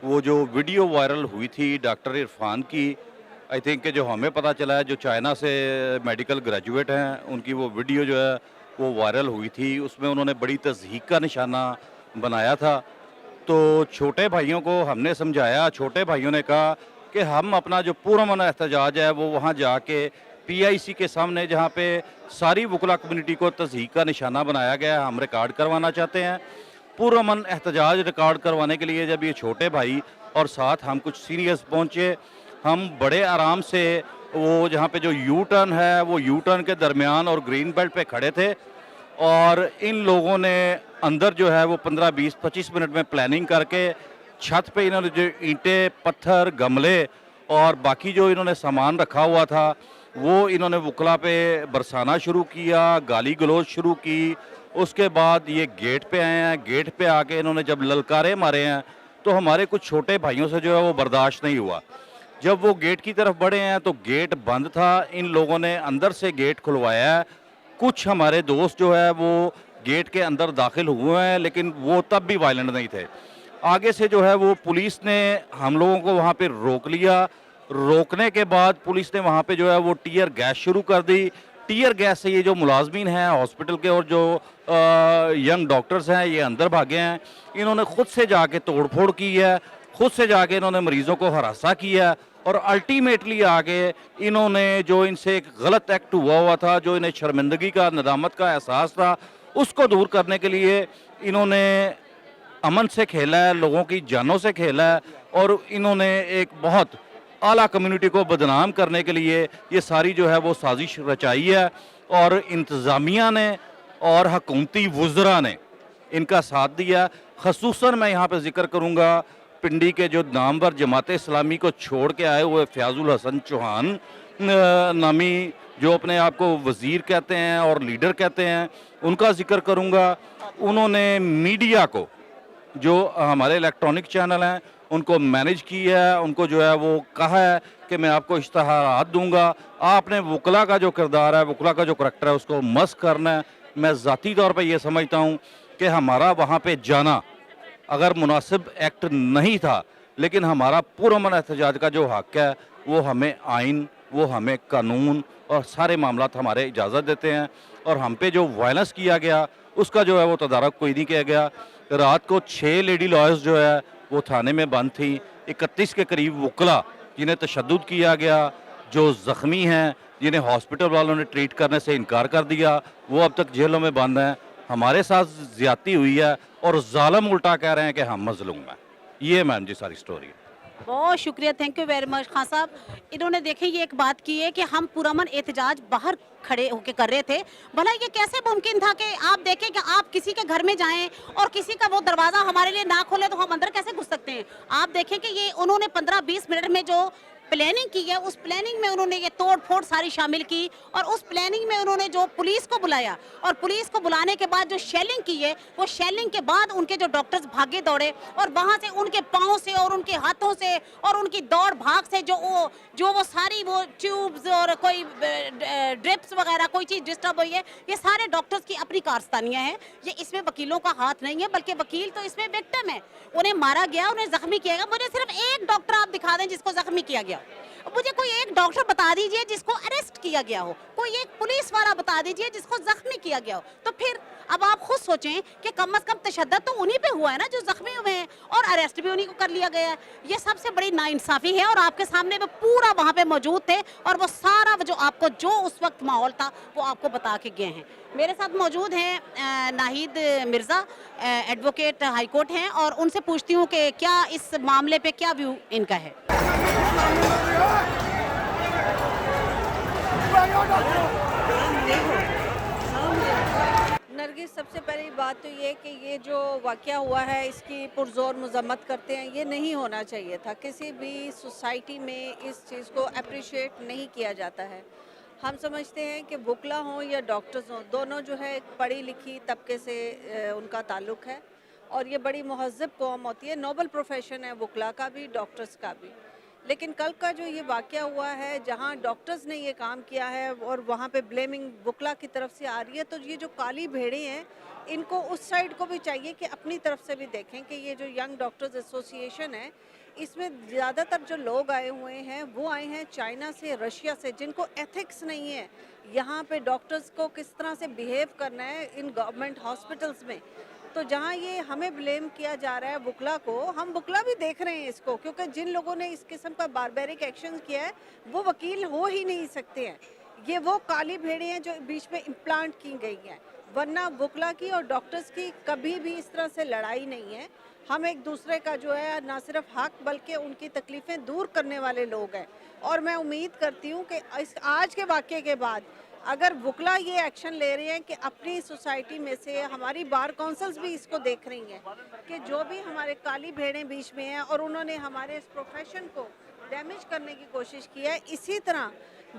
वो जो वीडियो वायरल हुई थी डॉक्टर इरफान की, आई थिंक कि जो हमें पता चला है जो चाइना से मेडिकल ग्रेजुएट हैं, उनकी वो वीडियो जो है वो वायरल हुई थी। उसमें उन्होंने बड़ी तज़हीक का निशाना बनाया था। तो छोटे भाइयों को हमने समझाया, छोटे भाइयों ने कहा कि हम अपना जो पुरअमन एहतजाज है वो वहाँ जाके PIC के सामने, जहाँ पे सारी वकला कम्युनिटी को तज़हीक का निशाना बनाया गया है, हम रिकॉर्ड करवाना चाहते हैं। पुरअमन एहतजाज रिकॉर्ड करवाने के लिए जब ये छोटे भाई और साथ हम कुछ सीनियर्स पहुँचे, हम बड़े आराम से वो जहाँ पे जो यू टर्न है वो यू टर्न के दरमियान और ग्रीन बेल्ट पे खड़े थे, और इन लोगों ने अंदर जो है वो 15, 20, 25 मिनट में प्लानिंग करके छत पे इन्होंने जो ईंटें, पत्थर, गमले और बाकी जो इन्होंने सामान रखा हुआ था वो इन्होंने वकला पे बरसाना शुरू किया, गाली गलौज शुरू की। उसके बाद ये गेट पे आए हैं। गेट पे आके इन्होंने जब ललकारे मारे हैं तो हमारे कुछ छोटे भाइयों से जो है वो बर्दाश्त नहीं हुआ। जब वो गेट की तरफ बढ़े हैं तो गेट बंद था, इन लोगों ने अंदर से गेट खुलवाया है। कुछ हमारे दोस्त जो है वो गेट के अंदर दाखिल हुए हैं, लेकिन वो तब भी वायलेंट नहीं थे। आगे से जो है वो पुलिस ने हम लोगों को वहाँ पे रोक लिया। रोकने के बाद पुलिस ने वहाँ पे जो है वो टीयर गैस शुरू कर दी। टीयर गैस से ये जो मुलाजमीन हैं हॉस्पिटल के और जो यंग डॉक्टर्स हैं ये अंदर भागे हैं। इन्होंने खुद से जाके तोड़फोड़ की है, खुद से जाके इन्होंने मरीजों को हरासा किया, और अल्टीमेटली आगे इन्होंने जो इनसे एक गलत एक्ट हुआ था, जो इन्हें शर्मिंदगी का, नदामत का एहसास था, उसको दूर करने के लिए इन्होंने अमन से खेला है, लोगों की जानों से खेला है, और इन्होंने एक बहुत आला कम्युनिटी को बदनाम करने के लिए ये सारी जो है वो साजिश रचाई है। और इंतज़ामिया ने और हुकूमती वुज़रा ने इनका साथ दिया। ख़ुसूसन मैं यहाँ पे ज़िक्र करूँगा पिंडी के जो नामवर जमात इस्लामी को छोड़ के आए हुए फ़याज़ुल हसन चौहान नामी, जो अपने आप को वज़ीर कहते हैं और लीडर कहते हैं, उनका ज़िक्र करूँगा। उन्होंने मीडिया को, जो हमारे इलेक्ट्रॉनिक चैनल हैं, उनको मैनेज किया है। उनको जो है वो कहा है कि मैं आपको इश्तहारात दूंगा, आपने वकला का जो किरदार है, वकला का जो करैक्टर है, उसको मस्त करना है। मैं ज़ाती तौर पे ये समझता हूँ कि हमारा वहाँ पे जाना अगर मुनासिब एक्ट नहीं था, लेकिन हमारा पुरअमन एहतजाज का जो हक़ है वो हमें आइन, वो हमें कानून और सारे मामलात हमारे इजाज़त देते हैं। और हम पे जो वायलेंस किया गया उसका जो है वो तदारक कोई नहीं किया गया। रात को 6 लेडी लॉयर्स जो है वो थाने में बंद थी। 31 के करीब वकला जिन्हें तशद्दुद किया गया, जो ज़ख्मी हैं, जिन्हें हॉस्पिटल वालों ने ट्रीट करने से इनकार कर दिया, वो अब तक जेलों में बंद हैं। ہمارے ساتھ زیادتی ہوئی ہے اور ظالم الٹا کہہ رہے ہیں کہ ہم مظلوم ہیں. یہ میم جی ساری سٹوری ہے. بہت شکریہ, تھینک یو ویری مچ خان صاحب. انہوں نے دیکھیں یہ ایک بات کی ہے کہ ہم پرامن احتجاج باہر کھڑے ہو کے کر رہے تھے. بھلا یہ کیسے ممکن تھا کہ آپ دیکھیں کہ آپ کسی کے گھر میں جائیں اور کسی کا وہ دروازہ ہمارے لیے نہ کھولے تو ہم اندر کیسے گھس سکتے ہیں؟ آپ دیکھیں کہ یہ انہوں نے 15-20 منٹ میں جو پلاننگ کی ہے, اس پلاننگ میں انہوں نے یہ توڑ پھوڑ ساری شامل کی, اور اس پلاننگ میں انہوں نے جو پولیس کو بلایا, اور پولیس کو بلانے کے بعد جو شیلنگ کی ہے, وہ شیلنگ کے بعد ان کے جو ڈاکٹرز بھاگے دوڑے, اور وہاں سے ان کے پاؤں سے اور ان کے ہاتھوں سے اور ان کی دوڑ بھاگ سے جو وہ ساری وہ ٹیوبز اور کوئی ڈرپس وغیرہ کوئی چیز ڈسٹرب ہوئی ہے, یہ سارے ڈاکٹرز کی اپنی کارستانیاں ہیں. یہ اس میں وکیلوں کا ہاتھ نہیں ہے, بلکہ وکیل تو اس میں وکٹم ہے. انہیں مارا گیا, انہیں زخمی کیا گیا. مجھے صرف ایک ڈاکٹر آپ دکھا دیں جس کو زخمی کیا گیا. مجھے کوئی ایک ڈاکٹر بتا دیجئے جس کو اریسٹ کیا گیا ہو, کوئی ایک پولیس والا بتا دیجئے جس کو زخمی کیا گیا ہو. تو پھر اب آپ خود سوچیں کہ کم از کم تشدد تو انہی پہ ہوا ہے نا جو زخمی ہوئے ہیں, اور اریسٹ بھی انہی کو کر لیا گیا ہے. یہ سب سے بڑی ناانصافی ہے, اور آپ کے سامنے وہ پورا وہاں پہ موجود تھے, اور وہ سارا جو آپ کو جو اس وقت ماحول تھا وہ آپ کو بتا کے گئے ہیں. میرے ساتھ موجود ہیں Nahid Mirza, advocate high court ہیں, اور ان سے پوچھتی ہوں کہ کیا اس معاملے پہ کیا ویو ان کا ہے. نرگس, سب سے پہلی بات تو یہ کہ یہ جو واقعہ ہوا ہے اس کی پرزور مذمت کرتے ہیں. یہ نہیں ہونا چاہیے تھا. کسی بھی سوسائٹی میں اس چیز کو اپریشیٹ نہیں کیا جاتا ہے. ہم سمجھتے ہیں کہ وکلا ہوں یا ڈاکٹرز ہوں, دونوں جو ہے ایک پڑھی لکھی طبقے سے ان کا تعلق ہے, اور یہ بڑی مہذب قوم ہوتی ہے. نوبل پروفیشن ہے وکلا کا بھی, ڈاکٹرز کا بھی. لیکن کل کا جو یہ واقعہ ہوا ہے جہاں ڈاکٹرز نے یہ کام کیا ہے اور وہاں پہ بلیمنگ وکلا کی طرف سے آ رہی ہے, تو یہ جو کالی بھیڑیں ہیں ان کو اس سائڈ کو بھی چاہیے کہ اپنی طرف سے بھی دیکھیں کہ یہ جو ینگ ڈاکٹرز ایسوسی ایشن ہے, اس میں زیادہ تر جو لوگ آئے ہوئے ہیں وہ آئے ہیں چائنا سے, رشیا سے, جن کو ایتھکس نہیں ہے یہاں پہ ڈاکٹرز کو کس طرح سے بیہیو کرنا ہے ان گورنمنٹ ہاسپٹلز میں. تو جہاں یہ ہمیں بلیم کیا جا رہا ہے وکلا کو, ہم وکلا بھی دیکھ رہے ہیں اس کو, کیونکہ جن لوگوں نے اس قسم کا باربیرک ایکشن کیا ہے وہ وکیل ہو ہی نہیں سکتے ہیں. یہ وہ کالی بھیڑیں ہیں جو بیچ میں امپلانٹ کی گئی ہیں, ورنہ وکلا کی اور ڈاکٹرز کی کبھی بھی اس طرح سے لڑائی نہیں ہے. ہم ایک دوسرے کا جو ہے نہ صرف حق بلکہ ان کی تکلیفیں دور کرنے والے لوگ ہیں. اور میں امید کرتی ہوں کہ آج کے واقعے کے بعد اگر وکلا یہ ایکشن لے رہے ہیں کہ اپنی سوسائٹی میں سے, ہماری بار کونسلز بھی اس کو دیکھ رہی ہیں کہ جو بھی ہمارے کالی بھیڑیں بیچ میں ہیں اور انہوں نے ہمارے اس پروفیشن کو ڈیمیج کرنے کی کوشش کی ہے, اسی طرح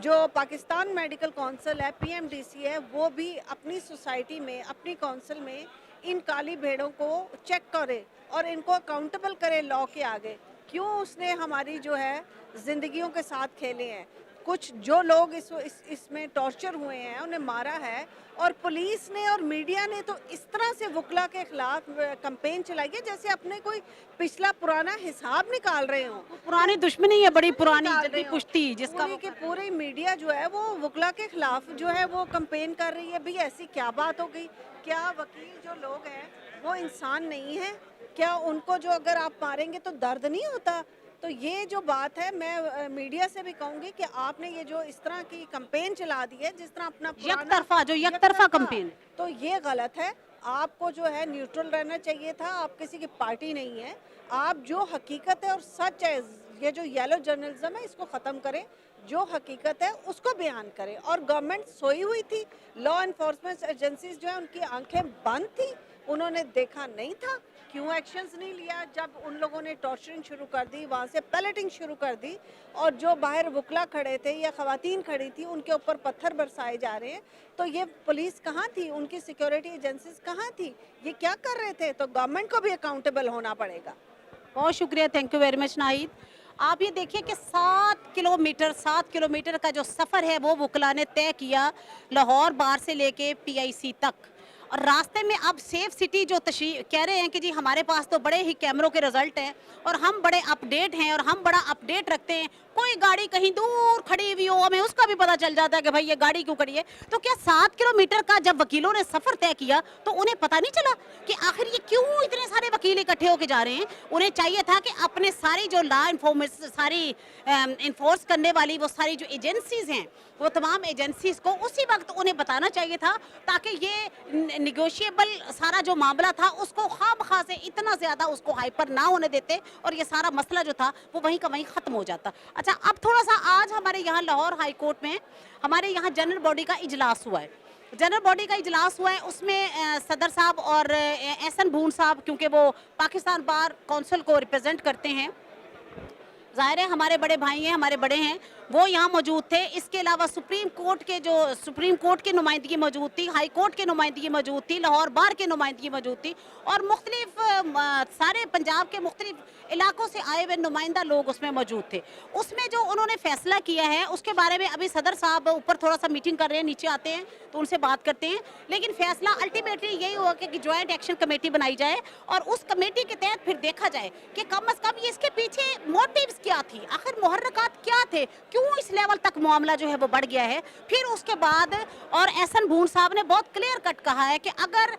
جو پاکستان میڈیکل کونسل ہے, PMDC ہے, وہ بھی اپنی سوسائٹی میں, اپنی کونسل میں ان کالی بھیڑوں کو چیک کرے اور ان کو اکاؤنٹیبل کرے لاء کے آگے. کیوں اس نے ہماری جو ہے زندگیوں کے ساتھ کھیلے ہیں. کچھ جو لوگ اس میں ٹارچر ہوئے ہیں, انہیں مارا ہے, اور پولیس نے اور میڈیا نے تو اس طرح سے وکلا کے خلاف کمپین چلائی ہے جیسے اپنے کوئی پچھلا پرانا حساب نکال رہے ہوں. پرانی دشمنی ہے, بڑی پرانی جدی پشتی, جس کا پوری کی پوری میڈیا جو ہے وہ وکلا کے خلاف جو ہے وہ کمپین کر رہی ہے. بھئی ایسی کیا بات ہو گئی؟ کیا وکیل جو لوگ ہیں وہ انسان نہیں ہیں؟ کیا ان کو جو اگر آپ ماریں گے تو درد نہیں ہوتا؟ تو یہ جو بات ہے, میں میڈیا سے بھی کہوں گی کہ آپ نے یہ جو اس طرح کی کمپین چلا دی ہے, جس طرح اپنا یک طرفہ کمپین, تو یہ غلط ہے. آپ کو جو ہے نیوٹرل رہنا چاہیے تھا. آپ کسی کی پارٹی نہیں ہے. آپ جو حقیقت ہے اور سچ ہے, یہ جو یلو جرنلزم ہے اس کو ختم کریں, جو حقیقت ہے اس کو بیان کریں. اور گورنمنٹ سوئی ہوئی تھی, لا انفورسمنٹ ایجنسیز جو ہیں ان کی آنکھیں بند تھی, انہوں نے دیکھا نہیں تھا. کیوں ایکشنز نہیں لیا جب ان لوگوں نے ٹارچرنگ شروع کر دی, وہاں سے پیلٹنگ شروع کر دی, اور جو باہر وکلا کھڑے تھے یا خواتین کھڑی تھی ان کے اوپر پتھر برسائے جا رہے ہیں. تو یہ پولیس کہاں تھی, ان کی سیکیورٹی ایجنسیز کہاں تھی, یہ کیا کر رہے تھے؟ تو گورنمنٹ کو بھی اکاؤنٹیبل ہونا پڑے گا. بہت شکریہ, thank you very much Nahid. آپ یہ دیکھیں کہ 7 کلومیٹر کا جو سفر ہے وہ وکلا نے طے کیا, لاہور بار سے لے کے PIC تک. اور راستے میں اب سیف سٹی جو کہہ رہے ہیں کہ جی ہمارے پاس تو بڑے ہی کیمروں کے رزلٹ ہیں اور ہم بڑے اپ ڈیٹ ہیں اور ہم بڑا اپ ڈیٹ رکھتے ہیں, کوئی گاڑی کہیں دور کھڑی ہوئی ہو ہمیں اس کا بھی پتہ چل جاتا ہے کہ بھائی یہ گاڑی کیوں کھڑی ہے. تو کیا 7 کلومیٹر کا جب وکیلوں نے سفر طے کیا تو انہیں پتہ نہیں چلا کہ آخر یہ کیوں اتنے سارے وکیل اکٹھے ہو کے جا رہے ہیں؟ انہیں چاہیے تھا کہ اپنے ساری جو لا ساری انفورس کرنے والی وہ ساری جو ایجنسیز ہیں وہ تمام ایجنسیز کو اسی وقت انہیں بتانا چاہیے تھا, تاکہ یہ निगोशिएबल सारा जो मामला था उसको खामखा से इतना ज़्यादा उसको हाइपर ना होने देते और ये सारा मसला जो था वो वहीं का वहीं ख़त्म हो जाता। अच्छा, अब थोड़ा सा आज हमारे यहाँ लाहौर हाई कोर्ट में हमारे यहाँ जनरल बॉडी का इजलास हुआ है। जनरल बॉडी का इजलास हुआ है, उसमें सदर साहब और एहसन भून साहब, क्योंकि वो पाकिस्तान बार कौंसिल को रिप्रेजेंट करते हैं, ज़ाहिर है हमारे बड़े भाई हैं, हमारे बड़े हैं, वो यहाँ मौजूद थे। इसके अलावा सुप्रीम कोर्ट की नुमाइंदगी मौजूद थी, हाई कोर्ट की नुमाइंदगी मौजूद थी, लाहौर बार की नुमाइंदगी मौजूद थी और मुख्तलिफ सारे पंजाब के मुख्तलिफ इलाकों से आए हुए नुमाइंदा लोग उसमें मौजूद थे। उसमें जो उन्होंने फैसला किया है उसके बारे में अभी सदर साहब ऊपर थोड़ा सा मीटिंग कर रहे हैं, नीचे आते हैं तो उनसे बात करते हैं, लेकिन फैसला अल्टीमेटली यही हुआ कि जॉइंट एक्शन कमेटी बनाई जाए और उस कमेटी के तहत फिर देखा जाए कि कम अज़ कम ये इसके पीछे मोटिव्स क्या थी, आखिर मुहर्रकात क्या थे, क्यों इस लेवल तक मामला जो है वो बढ़ गया है। फिर उसके बाद और एहसन भून साहब ने बहुत क्लियर कट कहा है कि अगर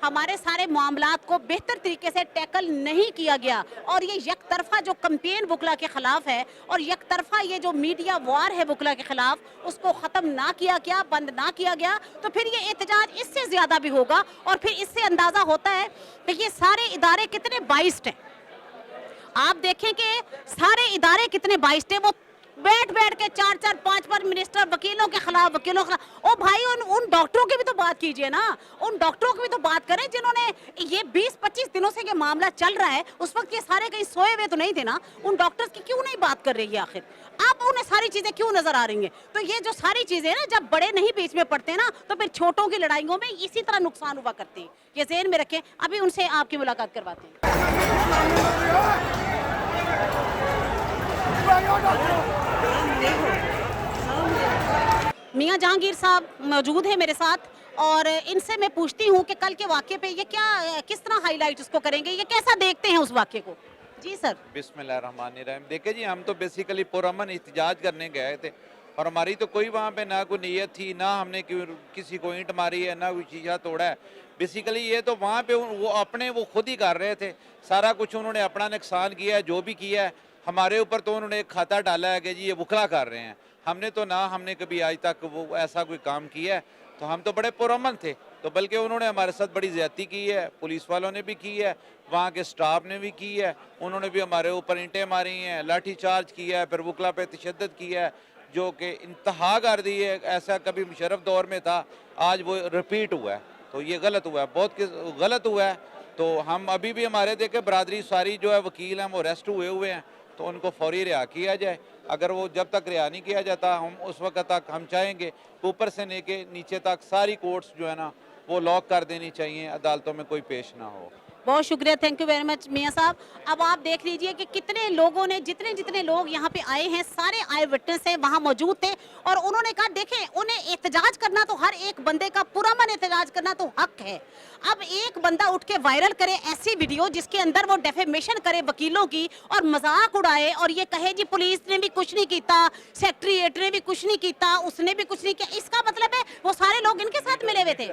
हमारे सारे मामलात को बेहतर तरीके से टैकल नहीं किया गया और ये एक तरफा जो कैंपेन वकला के खिलाफ है और एक तरफा ये जो मीडिया वार है वकला के खिलाफ, उसको ख़त्म ना किया गया, बंद ना किया गया, तो फिर ये एहतजाज इससे ज़्यादा भी होगा और फिर इससे अंदाज़ा होता है कि ये सारे इदारे कितने बाइस्ड हैं। आप देखें कि सारे इदारे कितने बाइस्ड हैं, वो बैठ के 4-4, 5-5 मिनिस्टर वकीलों के खिलाफ ओ भाई उन डॉक्टरों की भी तो बात कीजिए ना, उन डॉक्टरों की भी तो बात करें जिन्होंने ये 20-25 दिनों से ये मामला चल रहा है, उस वक्त ये सारे कहीं सोए हुए तो नहीं थे ना, उन डॉक्टर्स की क्यों नहीं बात कर रही है आखिर, अब उन्हें सारी चीजें क्यों नजर आ रही हैं। तो ये जो सारी चीजें ना जब बड़े नहीं बीच में पड़ते ना तो फिर छोटों की लड़ाइयों में इसी तरह नुकसान हुआ करते हैं, ये ज़हन में रखें। अभी उनसे आपकी मुलाकात करवाते हैं। मियां जहांगीर साहब मौजूद है मेरे साथ और इनसे मैं पूछती हूँ कि कल के वाक़े पे ये किस तरह हाईलाइट इसको करेंगे, ये कैसा देखते हैं उस वाक़े को। जी सर। बिस्मिल्लाहिर्रहमानिर्रहीम। देखिए जी, हम तो बेसिकली पुरअमन एहतजाज करने गए थे और हमारी तो कोई वहाँ पे ना कोई नीयत थी, ना हमने किसी को ईंट मारी है, ना कोई शीशा तोड़ा है। बेसिकली ये तो वहाँ पे वो खुद ही कर रहे थे, सारा कुछ उन्होंने अपना नुकसान किया है, जो भी किया है हमारे ऊपर तो उन्होंने एक खाता डाला है कि जी ये वकला कर रहे हैं। हमने कभी आज तक वो ऐसा कोई काम किया है, तो हम तो बड़े पुरअमन थे, तो बल्कि उन्होंने हमारे साथ बड़ी ज़्यादती की है, पुलिस वालों ने भी की है, वहाँ के स्टाफ ने भी की है, उन्होंने भी हमारे ऊपर ईंटें मारी हैं, लाठी चार्ज किया है, फिर वकला पे तशद्दुद किया है, जो कि इंतहा कर दी है। ऐसा कभी मुशर्रफ दौर में था, आज वो रिपीट हुआ है, तो ये गलत हुआ है, बहुत गलत हुआ है। तो हम अभी भी हमारे देखे बरादरी सारी जो है वकील हैं वो अरेस्ट हुए हैं, तो उनको फौरी रिहा किया जाए। अगर वो जब तक रिहा नहीं किया जाता हम उस वक्त तक हम चाहेंगे ऊपर से लेके नीचे तक सारी कोर्ट्स जो है ना वो लॉक कर देनी चाहिए, अदालतों में कोई पेश ना हो। बहुत शुक्रिया, थैंक यू वेरी मच मियां साहब। अब आप देख लीजिए कि कितने लोगों ने, जितने लोग यहाँ पे आए हैं सारे आई विटनेस हैं, वहाँ मौजूद थे और उन्होंने कहा देखें उन्हें एहतजाज करना तो हर एक बंदे का पुरअमन एहतजाज करना तो हक है। अब एक बंदा उठ के वायरल करे ऐसी वीडियो जिसके अंदर वो डेफेमेशन करे वकीलों की और मजाक उड़ाए और ये कहे जी पुलिस ने भी कुछ नहीं किया, सेक्रेटरीट ने भी कुछ नहीं किया, उसने भी कुछ नहीं किया, इसका मतलब है वो सारे लोग इनके साथ मिले हुए थे।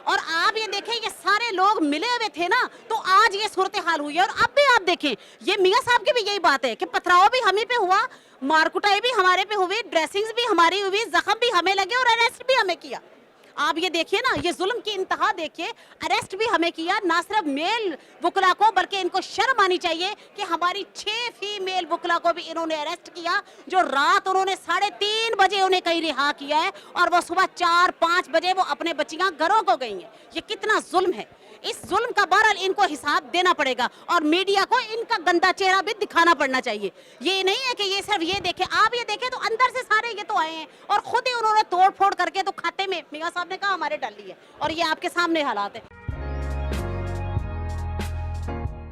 और आप ये देखें ये सारे लोग मिले हुए थे ना, तो आज ये सूरत हाल हुई है। और अब भी आप देखें ये मियां साहब की भी यही बात है कि पथराव भी हमें पे हुआ, मारकुटाई भी हमारे पे हुई, ड्रेसिंग्स भी हमारी हुई, जख्म भी हमें लगे और अरेस्ट भी हमें किया। आप ये देखिए ना, ये जुल्म की इंतहा देखिए, अरेस्ट भी हमें किया, ना सिर्फ मेल वकला को बल्कि इनको शर्म आनी चाहिए कि हमारी 6 फीमेल वकला को भी इन्होंने अरेस्ट किया, जो रात उन्होंने 3:30 बजे उन्हें कहीं रिहा किया है और वो सुबह 4-5 बजे वो अपने बच्चियां घरों को गई हैं। ये कितना जुल्म है, इस जुल्म का बहरहाल इनको हिसाब देना पड़ेगा और मीडिया को इनका गंदा चेहरा भी दिखाना पड़ना चाहिए। ये नहीं है कि ये सिर्फ ये देखे, आप ये देखें तो अंदर से सारे ये तो आए हैं और खुद ही उन्होंने तोड़ फोड़ करके तो खाते में मियां साहब ने कहा हमारे डाली है और ये आपके सामने हालात है।